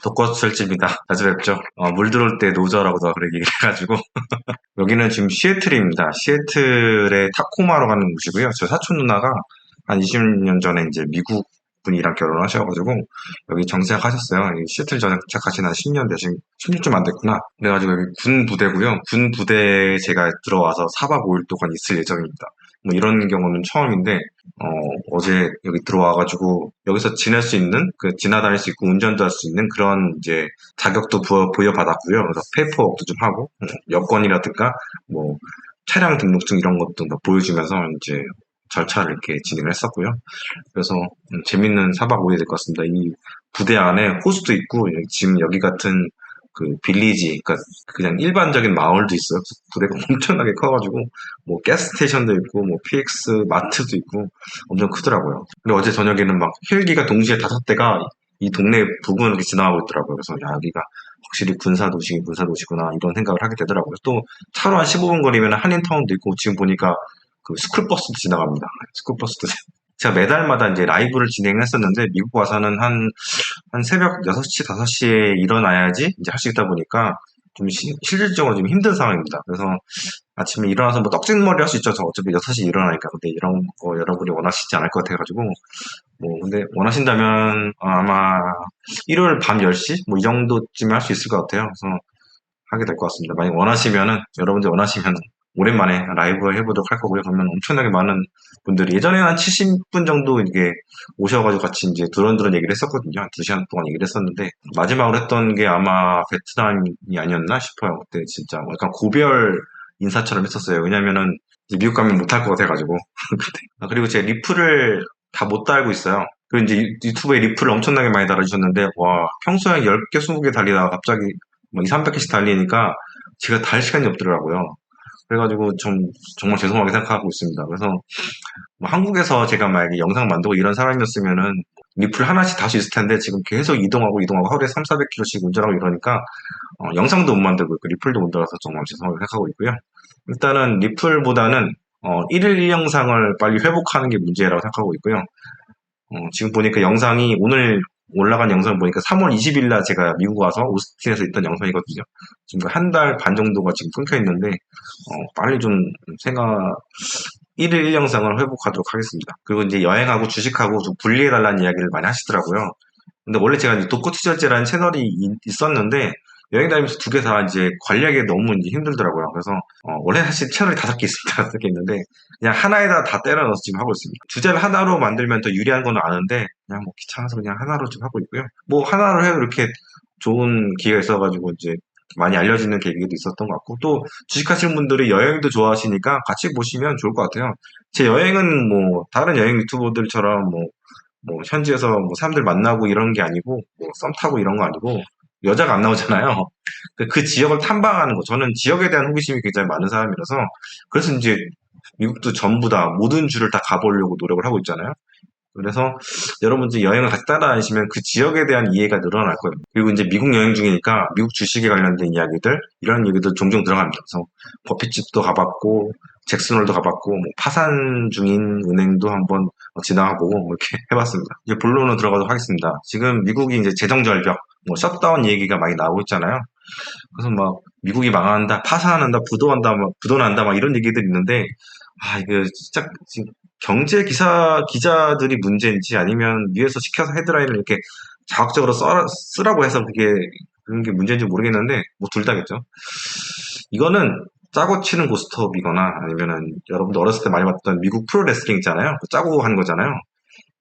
독거슬집이다. 자주 뵙죠. 물 들어올 때 노저라고도 그렇게 얘기를 해가지고. 여기는 지금 시애틀입니다. 시애틀의 타코마로 가는 곳이고요. 저 사촌 누나가 한 20년 전에 이제 미국 분이랑 결혼하셔가지고 여기 정착하셨어요. 이 시애틀 정착하신 한 10년 되신, 10년쯤 안 됐구나. 그래가지고 여기 군 부대고요. 군 부대에 제가 들어와서 4박 5일 동안 있을 예정입니다. 뭐 이런 경우는 처음인데, 어제 여기 들어와가지고 여기서 지낼 수 있는, 지나다닐 수 있고 운전도 할 수 있는 그런 이제 자격도 부여받았고요. 그래서 페이퍼워크도 좀 하고, 여권이라든가 뭐 차량 등록증 이런 것도 다 보여주면서 이제 절차를 이렇게 진행을 했었고요. 그래서 재밌는 4박 5일이 될 것 같습니다. 이 부대 안에 호수도 있고 지금 여기 같은 그 빌리지, 그러니까 그냥 일반적인 마을도 있어요. 부대가 엄청나게 커가지고 뭐 가스 스테이션도 있고 뭐 PX 마트도 있고 엄청 크더라고요. 근데 어제 저녁에는 막 헬기가 동시에 5대가 이 동네 부근을 이렇게 지나가고 있더라고요. 그래서 야, 여기가 확실히 군사도시구나 이런 생각을 하게 되더라고요. 또 차로 한 15분 거리면 한인타운도 있고 지금 보니까 그 스쿨버스도 지나갑니다. 스쿨버스도 제가 매달마다 이제 라이브를 진행했었는데 미국 와서는 한 새벽 6시, 5시에 일어나야지 이제 할 수 있다 보니까 좀 실질적으로 좀 힘든 상황입니다. 그래서 아침에 일어나서 뭐 떡진머리 할 수 있죠. 저 어차피 6시 일어나니까. 근데 이런 거 여러분이 원하시지 않을 것 같아가지고 뭐 근데 원하신다면 아마 일요일 밤 10시 뭐 이 정도쯤에 할 수 있을 것 같아요. 그래서 하게 될 것 같습니다. 만약 원하시면은 여러분들 원하시면 오랜만에 라이브 해보도록 할 거고요. 그러면 엄청나게 많은 분들이 예전에 한 70분 정도 이게 오셔가지고 같이 이제 두런두런 얘기를 했었거든요. 한 2시간 동안 얘기를 했었는데 마지막으로 했던 게 아마 베트남이 아니었나 싶어요. 그때 진짜 약간 고별 인사처럼 했었어요. 왜냐면은 이제 미국 가면 못할 것 같아가지고. 그리고 제 리플을 다 못 달고 있어요. 그리고 이제 유튜브에 리플을 엄청나게 많이 달아주셨는데, 와, 평소에 10개, 20개 달리다가 갑자기 뭐 2, 300개씩 달리니까 제가 달 시간이 없더라고요. 그래가지고 정말 죄송하게 생각하고 있습니다. 그래서 뭐 한국에서 제가 만약에 영상 만들고 이런 사람이었으면은 리플 하나씩 다 수 있을 텐데 지금 계속 이동하고 하루에 3, 400km씩 운전하고 이러니까 영상도 못 만들고 있고 리플도 못 들어서 정말 죄송하게 생각하고 있고요. 일단은 리플보다는 1일 1영상을 빨리 회복하는 게 문제라고 생각하고 있고요. 지금 보니까 영상이 오늘 올라간 영상 보니까 3월 20일 날 제가 미국 와서 오스틴에서 있던 영상이거든요. 지금 한 달 반 정도가 지금 끊겨 있는데 빨리 좀 생각 1일 1영상을 회복하도록 하겠습니다. 그리고 이제 여행하고 주식하고 좀 분리해달라는 이야기를 많이 하시더라고요. 근데 원래 제가 이제 독거 투자제라는 채널이 있었는데 여행 다니면서 두 개 다 이제 관리하기 너무 이제 힘들더라고요. 그래서 원래 사실 채널이 5개 있습니다. 5개 있는데 그냥 하나에다 다 때려 넣어서 지금 하고 있습니다. 주제를 하나로 만들면 더 유리한 건 아는데 그냥 뭐 귀찮아서 그냥 하나로 좀 하고 있고요. 뭐 하나로 해도 이렇게 좋은 기회가 있어가지고 이제 많이 알려지는 계기도 있었던 것 같고 또 주식하시는 분들이 여행도 좋아하시니까 같이 보시면 좋을 것 같아요. 제 여행은 뭐 다른 여행 유튜버들처럼 뭐 현지에서 뭐 사람들 만나고 이런 게 아니고 뭐 썸 타고 이런 거 아니고 여자가 안 나오잖아요. 그 지역을 탐방하는 거. 저는 지역에 대한 호기심이 굉장히 많은 사람이라서 그래서 이제 미국도 전부 다 모든 주를 다 가보려고 노력을 하고 있잖아요. 그래서 여러분들 여행을 같이 따라다니시면 그 지역에 대한 이해가 늘어날 거예요. 그리고 이제 미국 여행 중이니까 미국 주식에 관련된 이야기들 이런 얘기도 종종 들어갑니다. 그래서 버핏집도 가봤고 잭슨홀도 가봤고 뭐 파산 중인 은행도 한번 지나가보고 뭐 이렇게 해봤습니다. 이제 본론으로 들어가도록 하겠습니다. 지금 미국이 이제 재정 절벽, 뭐 셧다운 얘기가 많이 나오고 있잖아요. 그래서 막 미국이 망한다, 파산한다, 부도난다, 막 이런 얘기들이 있는데 이게 진짜 지금 경제 기자들이 문제인지 아니면 위에서 시켜서 헤드라인을 이렇게 자극적으로 쓰라고 해서 그런 게 문제인지 모르겠는데 뭐 둘 다겠죠. 이거는 짜고 치는 고스톱이거나 아니면은 여러분들 어렸을 때 많이 봤던 미국 프로레슬링 있잖아요. 짜고 한 거잖아요.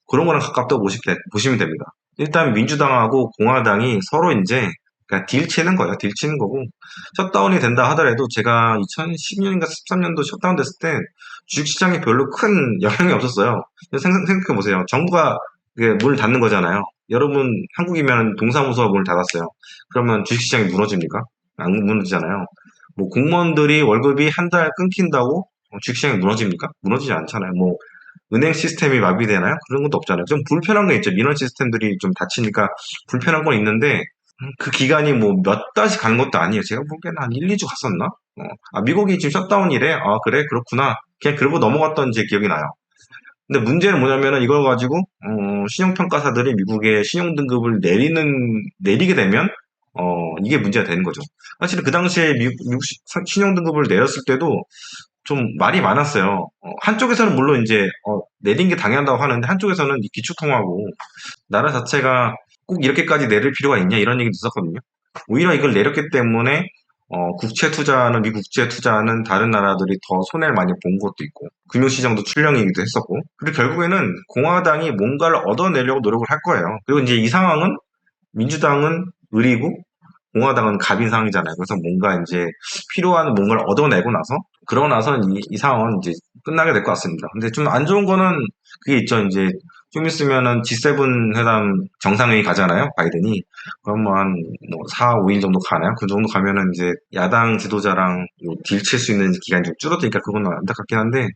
그런 거랑 가깝다고 보시면 됩니다. 일단 민주당하고 공화당이 서로 이제 그러니까 딜 치는 거예요. 딜 치는 거고 셧다운이 된다 하더라도 제가 2010년인가 13년도 셧다운 됐을 때 주식시장에 별로 큰 영향이 없었어요. 생각해 보세요. 정부가 문을 닫는 거잖아요. 여러분 한국이면 동사무소가 문을 닫았어요. 그러면 주식시장이 무너집니까? 안 무너지잖아요. 뭐 공무원들이 월급이 한 달 끊긴다고 주식시장이 무너집니까? 무너지지 않잖아요. 뭐 은행 시스템이 마비되나요? 그런 것도 없잖아요. 좀 불편한 거 있죠. 민원 시스템들이 좀 닫히니까 불편한 건 있는데 그 기간이 뭐 몇 달씩 가는 것도 아니에요. 제가 보기에는 한 1, 2주 갔었나? 미국이 지금 셧다운이래. 아, 그래? 그렇구나. 그냥 그러고 넘어갔던 제 기억이 나요. 근데 문제는 뭐냐면은 이걸 가지고 신용평가사들이 미국의 신용등급을 내리게 되면 이게 문제가 되는 거죠. 사실 그 당시에 미국 신용등급을 내렸을 때도 좀 말이 많았어요. 한쪽에서는 물론 이제 내린 게 당연하다고 하는데 한쪽에서는 이 기축통화고 나라 자체가 꼭 이렇게까지 내릴 필요가 있냐 이런 얘기도 있었거든요. 오히려 이걸 내렸기 때문에 미국 국채 투자는 다른 나라들이 더 손해를 많이 본 것도 있고 금융시장도 출렁이기도 했었고 그리고 결국에는 공화당이 뭔가를 얻어내려고 노력을 할 거예요. 그리고 이제 이 상황은 민주당은 을이고 공화당은 갑인 상황이잖아요. 그래서 뭔가 이제 필요한 뭔가를 얻어내고 나서 그러고 나서 이 상황은 이제 끝나게 될 것 같습니다. 근데 좀 안 좋은 거는 그게 있죠. 이제 좀 있으면은 G7 회담 정상회의 가잖아요. 바이든이. 그럼 뭐 한 4, 5일 정도 가나요? 그 정도 가면은 이제 야당 지도자랑 딜 칠 수 있는 기간이 좀 줄어드니까 그건 안타깝긴 한데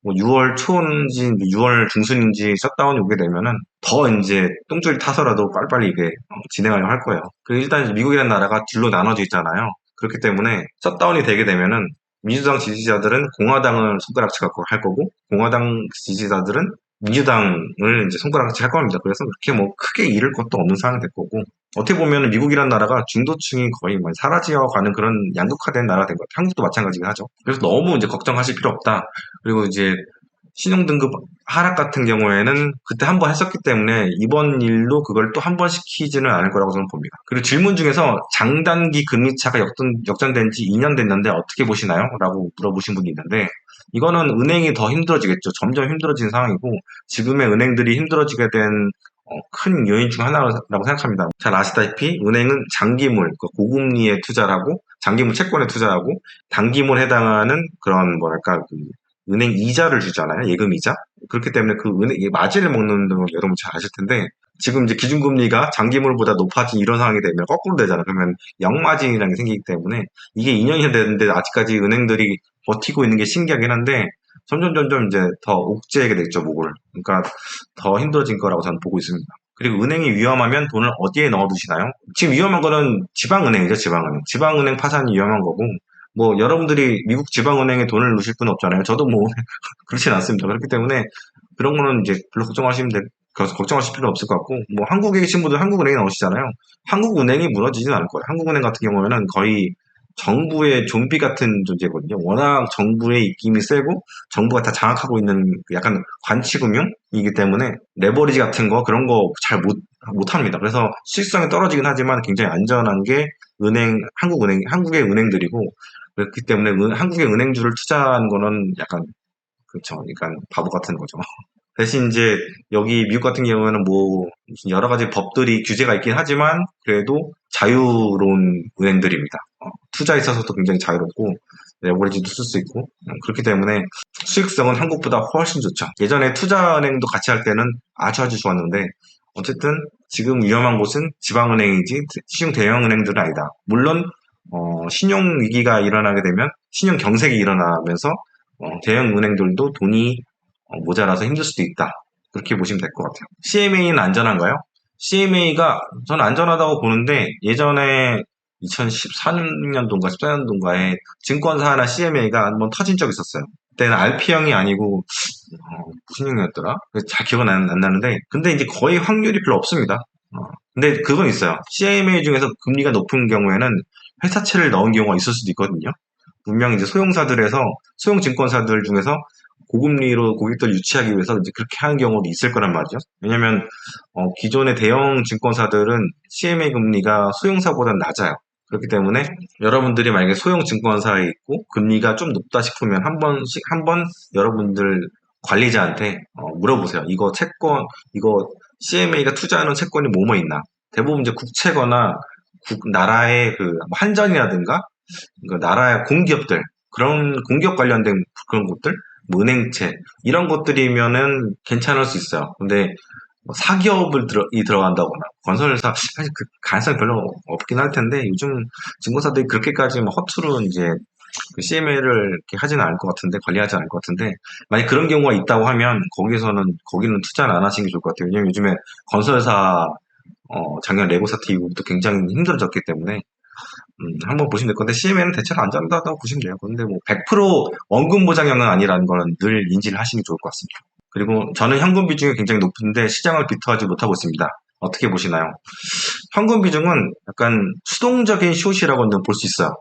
뭐 6월 초인지 6월 중순인지 셧다운이 오게 되면은 더 이제 똥줄이 타서라도 빨리빨리 이게 진행하려고 할 거예요. 그 일단 미국이라는 나라가 둘로 나눠져 있잖아요. 그렇기 때문에 셧다운이 되게 되면은 민주당 지지자들은 공화당을 손가락질 갖고 할 거고 공화당 지지자들은 민주당을 이제 손가락질 할 겁니다. 그래서 그렇게 뭐 크게 잃을 것도 없는 상황이 될 거고 어떻게 보면 미국이라는 나라가 중도층이 거의 뭐 사라지어가는 그런 양극화된 나라가 된 것 같아요. 한국도 마찬가지긴 하죠. 그래서 너무 이제 걱정하실 필요 없다. 그리고 이제 신용등급 하락 같은 경우에는 그때 한 번 했었기 때문에 이번 일로 그걸 또 한 번 시키지는 않을 거라고 저는 봅니다. 그리고 질문 중에서 장단기 금리차가 역전된 지 2년 됐는데 어떻게 보시나요? 라고 물어보신 분이 있는데 이거는 은행이 더 힘들어지겠죠. 점점 힘들어지는 상황이고 지금의 은행들이 힘들어지게 된 큰 요인 중 하나라고 생각합니다. 잘 아시다시피 은행은 장기물, 그러니까 고금리에 투자를 하고 장기물 채권에 투자하고 단기물에 해당하는 그런 뭐랄까 그 은행 이자를 주잖아요. 예금 이자. 그렇기 때문에 그 은행 마진을 먹는 걸 여러분 잘 아실 텐데 지금 이제 기준금리가 장기물보다 높아진 이런 상황이 되면 거꾸로 되잖아요. 그러면 역마진이라는 게 생기기 때문에 이게 2년이 됐는데 아직까지 은행들이 버티고 있는 게 신기하긴 한데 점점 이제 더 옥죄게 되죠, 목을. 그러니까 더 힘들어진 거라고 저는 보고 있습니다. 그리고 은행이 위험하면 돈을 어디에 넣어두시나요? 지금 위험한 거는 지방은행이죠, 지방은행. 지방은행 파산이 위험한 거고, 뭐 여러분들이 미국 지방은행에 돈을 넣으실 분 없잖아요. 저도 뭐 그렇진 않습니다. 그렇기 때문에 그런 거는 이제 별로 걱정하실 필요 없을 것 같고, 뭐 한국에 계신 분들 한국은행에 넣으시잖아요. 한국은행이 무너지진 않을 거예요. 한국은행 같은 경우에는 거의 정부의 좀비 같은 존재거든요. 워낙 정부의 입김이 세고 정부가 다 장악하고 있는 그 약간 관치금융이기 때문에 레버리지 같은 거 그런 거 잘 못합니다. 그래서 수익성이 떨어지긴 하지만 굉장히 안전한 게 한국의 은행들이고 그렇기 때문에 한국의 은행주를 투자한 거는 약간 그렇죠. 약간 바보 같은 거죠. 대신 이제 여기 미국 같은 경우에는 뭐 무슨 여러 가지 법들이 규제가 있긴 하지만 그래도 자유로운 은행들입니다. 투자에 있어서도 굉장히 자유롭고 레버리지도 쓸 수 있고 그렇기 때문에 수익성은 한국보다 훨씬 좋죠. 예전에 투자은행도 같이 할 때는 아주 좋았는데 어쨌든 지금 위험한 곳은 지방은행이지 신용 대형은행들은 아니다. 물론 신용 위기가 일어나게 되면 신용 경색이 일어나면서 대형 은행들도 돈이 모자라서 힘들 수도 있다. 그렇게 보시면 될 것 같아요. CMA는 안전한가요? CMA가 저는 안전하다고 보는데 예전에 2014년도인가 14년도인가에 증권사 하나 CMA가 한번 터진 적이 있었어요. 그때는 RP형이 아니고 무슨 형이었더라? 잘 기억은 안 나는데 근데 이제 거의 확률이 별로 없습니다. 근데 그건 있어요. CMA 중에서 금리가 높은 경우에는 회사채를 넣은 경우가 있을 수도 있거든요. 분명히 이제 소형 증권사들 중에서 고금리로 고객들 유치하기 위해서 이제 그렇게 하는 경우도 있을 거란 말이죠. 왜냐면 기존의 대형 증권사들은 CMA 금리가 소형사보다 낮아요. 그렇기 때문에 여러분들이 만약에 소형 증권사에 있고 금리가 좀 높다 싶으면 한번 여러분들 관리자한테 물어보세요. 이거 CMA가 투자하는 채권이 뭐뭐 있나? 대부분 이제 국채거나 나라의 그 한전이라든가 그 나라의 공기업들 그런 공기업 관련된 그런 것들 뭐 은행채 이런 것들이면은 괜찮을 수 있어요. 근데 뭐 사기업을 들어간다거나 건설사 사실 그 가능성이 별로 없긴 할 텐데 요즘 증권사들이 그렇게까지 뭐 허투루 이제 그 CMA를 이렇게 하지는 않을 것 같은데 관리하지 않을 것 같은데 만약 그런 경우가 있다고 하면 거기는 투자를 안 하시는 게 좋을 것 같아요. 왜냐면 요즘에 건설사 작년 레고 사태 이후부터 굉장히 힘들어졌기 때문에 한번 보시면 될 건데 CMA는 대체로 안전하다고 보시면 돼요. 그런데 뭐 100% 원금 보장형은 아니라는 거는 늘 인지를 하시는 게 좋을 것 같습니다. 그리고 저는 현금 비중이 굉장히 높은데 시장을 비토하지 못하고 있습니다. 어떻게 보시나요? 현금 비중은 약간 수동적인 숏이라고는 볼 수 있어요.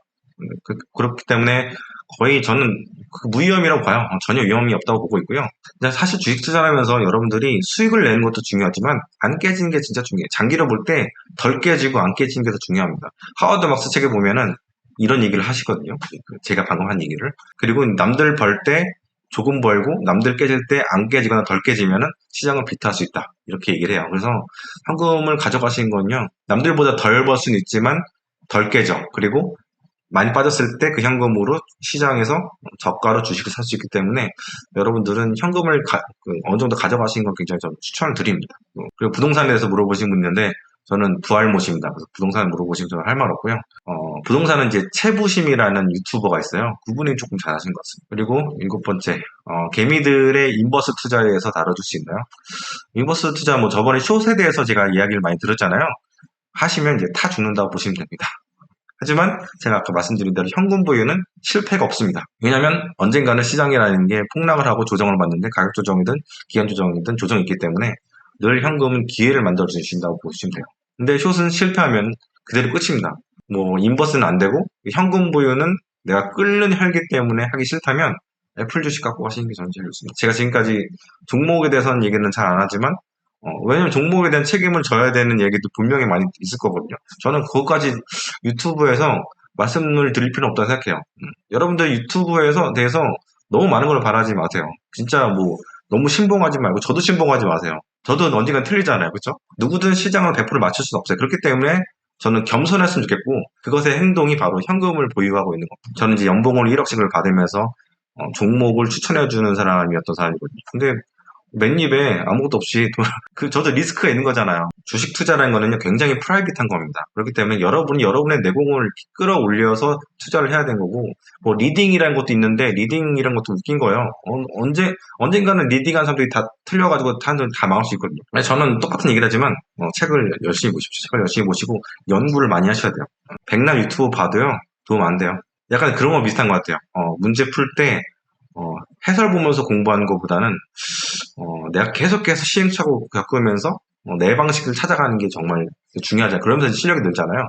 그렇기 때문에 거의 저는 무위험이라고 봐요. 전혀 위험이 없다고 보고 있고요. 근데 사실 주식 투자하면서 여러분들이 수익을 내는 것도 중요하지만 안 깨지는 게 진짜 중요해요. 장기로 볼 때 덜 깨지고 안 깨지는 게 더 중요합니다. 하워드 막스 책에 보면은 이런 얘기를 하시거든요. 제가 방금 한 얘기를. 그리고 남들 벌 때 조금 벌고 남들 깨질 때 안 깨지거나 덜 깨지면은 시장을 비트할 수 있다. 이렇게 얘기를 해요. 그래서 현금을 가져가신 건요. 남들보다 덜 벌 수는 있지만 덜 깨져. 그리고 많이 빠졌을 때 그 현금으로 시장에서 저가로 주식을 살 수 있기 때문에 여러분들은 현금을 어느 정도 가져가시는 건 굉장히 저는 추천을 드립니다. 그리고 부동산에 대해서 물어보신 분 있는데 저는 부활못입니다. 그래서 부동산을 물어보시면 저는 할 말 없고요. 부동산은 이제 최부심이라는 유튜버가 있어요. 그분이 조금 잘하신 것 같습니다. 그리고 일곱 번째, 개미들의 인버스 투자에 대해서 다뤄줄 수 있나요? 인버스 투자 뭐 저번에 숏에 대해서 제가 이야기를 많이 들었잖아요. 하시면 이제 타 죽는다고 보시면 됩니다. 하지만 제가 아까 말씀드린 대로 현금 보유는 실패가 없습니다. 왜냐하면 언젠가는 시장이라는 게 폭락을 하고 조정을 받는데 가격 조정이든 기간 조정이든 조정이 있기 때문에 늘 현금은 기회를 만들어 주신다고 보시면 돼요. 근데 숏은 실패하면 그대로 끝입니다. 뭐 인버스는 안 되고 현금 보유는 내가 끓는 혈기 때문에 하기 싫다면 애플 주식 갖고 가시는 게 저는 제일 좋습니다. 제가 지금까지 종목에 대해서는 얘기는 잘 안 하지만 왜냐면 종목에 대한 책임을 져야 되는 얘기도 분명히 많이 있을 거거든요. 저는 그것까지 유튜브에서 말씀을 드릴 필요는 없다고 생각해요. 여러분들 유튜브에서 대해서 너무 많은 걸 바라지 마세요. 진짜 뭐 너무 신봉하지 말고 저도 신봉하지 마세요. 저도 언젠간 틀리잖아요. 그렇죠? 누구든 시장을 100% 맞출 수는 없어요. 그렇기 때문에 저는 겸손했으면 좋겠고 그것의 행동이 바로 현금을 보유하고 있는 겁니다. 저는 이제 연봉을 1억씩을 받으면서 종목을 추천해주는 사람이었던 사람이거든요. 근데 맨입에 아무것도 없이 저도 리스크가 있는 거잖아요. 주식 투자라는 거는요, 굉장히 프라이빗한 겁니다. 그렇기 때문에 여러분이 여러분의 내공을 끌어올려서 투자를 해야 되는 거고, 뭐, 리딩이라는 것도 있는데, 리딩이라는 것도 웃긴 거예요. 언젠가는 리딩한 사람들이 다 틀려가지고 다 망할 수 있거든요. 저는 똑같은 얘기를 하지만, 책을 열심히 보십시오. 책을 열심히 보시고, 연구를 많이 하셔야 돼요. 백날 유튜브 봐도요, 도움 안 돼요. 약간 그런 거 비슷한 것 같아요. 문제 풀 때, 해설 보면서 공부하는 것보다는 내가 계속해서 시행착오 겪으면서 내 방식을 찾아가는 게 정말 중요하잖아요. 그러면서 실력이 늘잖아요.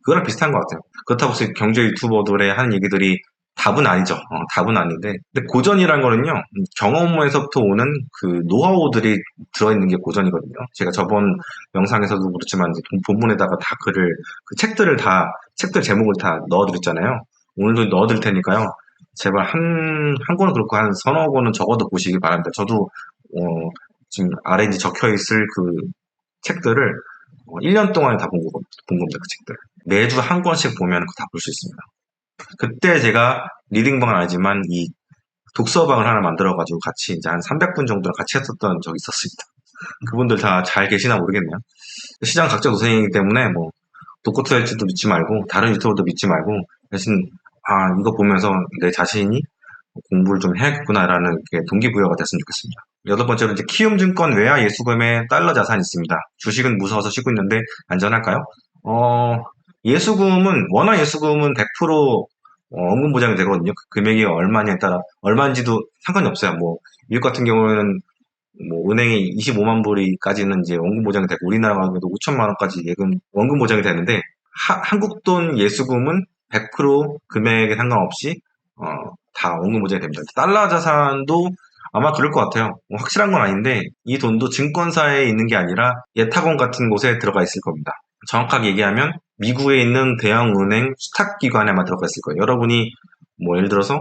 그거랑 비슷한 것 같아요. 그렇다고 해서 경제 유튜버들의 하는 얘기들이 답은 아니죠. 답은 아닌데. 근데 고전이라는 거는요, 경험에서부터 오는 그 노하우들이 들어있는 게 고전이거든요. 제가 저번 영상에서도 그렇지만 이제 본문에다가 다 그 책들 제목을 다 넣어드렸잖아요. 오늘도 넣어드릴 테니까요. 제발 한 권은 그렇고 한 서너 권은 적어도 보시기 바랍니다. 저도 지금 아래 이제 적혀 있을 그 책들을 1년 동안에 다 본 겁니다. 그 책들. 매주 한 권씩 보면 다 볼 수 있습니다. 그때 제가 리딩방은 아니지만 이 독서방을 하나 만들어가지고 같이 이제 한 300분 정도랑 같이 했었던 적이 있었습니다. 그분들 다 잘 계시나 모르겠네요. 시장 각자 노생이기 때문에 뭐 독고투자일지도 믿지 말고 다른 유튜버도 믿지 말고 대신 이거 보면서 내 자신이 공부를 좀 해야겠구나라는 게 동기부여가 됐으면 좋겠습니다. 여덟 번째로 이제 키움증권 외화 예수금에 달러 자산이 있습니다. 주식은 무서워서 쉬고 있는데 안전할까요? 원화 예수금은 100% 원금 보장이 되거든요. 그 금액이 얼마냐에 따라 얼마인지도 상관이 없어요. 뭐 미국 같은 경우에는 뭐 은행에 25만 불이까지는 이제 원금 보장이 되고 우리나라 같은 경우도 5천만 원까지 원금 보장이 되는데 한국 돈 예수금은 100% 금액에 상관없이 다 원금 보장이 됩니다. 달러 자산도 아마 그럴 것 같아요. 확실한 건 아닌데 이 돈도 증권사에 있는 게 아니라 예탁원 같은 곳에 들어가 있을 겁니다. 정확하게 얘기하면 미국에 있는 대형은행 수탁기관에만 들어가 있을 거예요. 여러분이 뭐 예를 들어서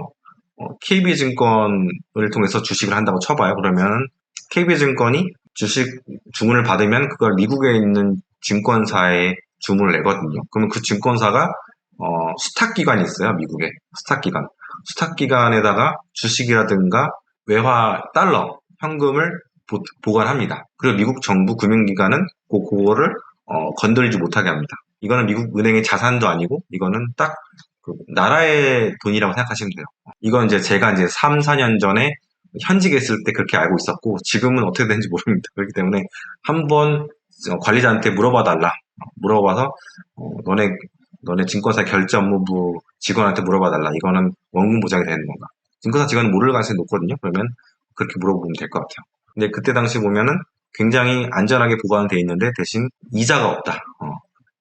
KB증권을 통해서 주식을 한다고 쳐봐요. 그러면 KB증권이 주식 주문을 받으면 그걸 미국에 있는 증권사에 주문을 내거든요. 그러면 그 증권사가 수탁기관이 있어요. 미국에 수탁기관. 수탁기관에다가 주식이라든가 외화 달러 현금을 보관합니다. 그리고 미국 정부 금융기관은 그거를 건드리지 못하게 합니다. 이거는 미국 은행의 자산도 아니고 이거는 딱 그 나라의 돈이라고 생각하시면 돼요. 이건 이제 제가 이제 3, 4년 전에 현직에 있을 때 그렇게 알고 있었고 지금은 어떻게 되는지 모릅니다. 그렇기 때문에 한번 관리자한테 물어봐 달라. 물어봐서 너네 증권사 결제 업무부 직원한테 물어봐 달라. 이거는 원금 보장이 되는 건가? 증권사 직원은 모를 가능성이 높거든요. 그러면 그렇게 물어보면 될 것 같아요. 근데 그때 당시 보면은 굉장히 안전하게 보관은 돼 있는데 대신 이자가 없다.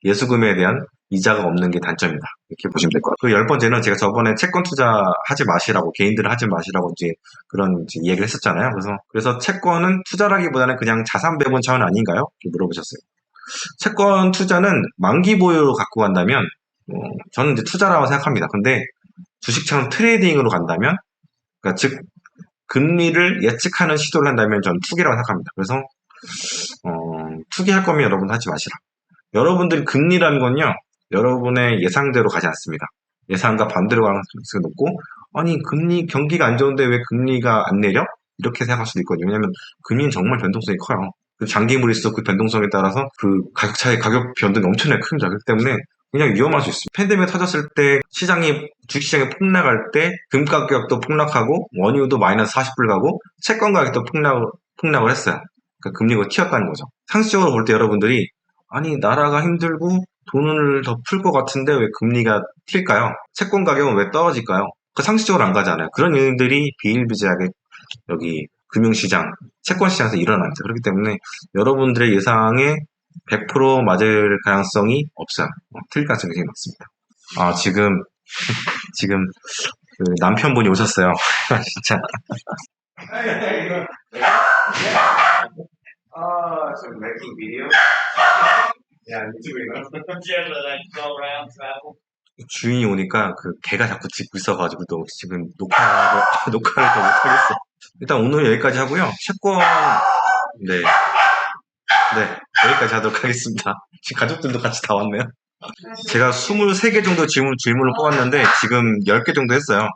예수금에 대한 이자가 없는 게 단점이다. 이렇게 보시면 될 것 같아요. 그 열 번째는 제가 저번에 채권 투자하지 마시라고, 개인들은 하지 마시라고 이제 그런 이제 이야기를 했었잖아요. 그래서 채권은 투자라기보다는 그냥 자산 배분 차원 아닌가요? 이렇게 물어보셨어요. 채권 투자는 만기 보유로 갖고 간다면, 저는 이제 투자라고 생각합니다. 근데 주식처럼 트레이딩으로 간다면, 그러니까 즉, 금리를 예측하는 시도를 한다면 저는 투기라고 생각합니다. 그래서, 투기할 거면 여러분 하지 마시라. 여러분들이 금리라는 건요, 여러분의 예상대로 가지 않습니다. 예상과 반대로 가는 가능성이 높고, 아니, 경기가 안 좋은데 왜 금리가 안 내려? 이렇게 생각할 수도 있거든요. 왜냐면, 금리는 정말 변동성이 커요. 장기물일수록 그 변동성에 따라서 그 가격 차이, 가격 변동이 엄청나게 큽니다. 그렇기 때문에 굉장히 위험할 수 있습니다. 팬데믹 터졌을 때 주식시장이 폭락할 때 금 가격도 폭락하고 원유도 마이너스 40불 가고 채권 가격도 폭락을 했어요. 그러니까 금리가 튀었다는 거죠. 상식적으로 볼 때 여러분들이 아니 나라가 힘들고 돈을 더 풀 것 같은데 왜 금리가 튈까요? 채권 가격은 왜 떨어질까요? 그 상식적으로 안 가잖아요. 그런 일들이 비일비재하게 여기 금융시장, 채권시장에서 일어납니다. 그렇기 때문에 여러분들의 예상에 100% 맞을 가능성이 없어요. 틀릴 가능성이 굉장히 많습니다. 지금 그 남편분이 오셨어요. 진짜. 지금 making video? 야, 유튜브인가? 주인이 오니까 그 개가 자꾸 짖고 있어가지고 또 지금 녹화를 더 못하겠어. 일단 오늘 여기까지 하고요. 채권, 네. 네, 여기까지 하도록 하겠습니다. 지금 가족들도 같이 다 왔네요. 제가 23개 정도 질문을 뽑았는데 지금 10개 정도 했어요.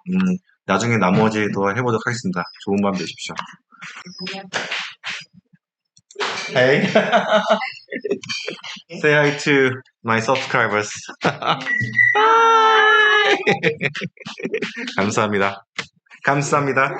나중에 나머지도 해보도록 하겠습니다. 좋은 밤 되십시오. Hey. Say hi to my subscribers. 감사합니다. 감사합니다.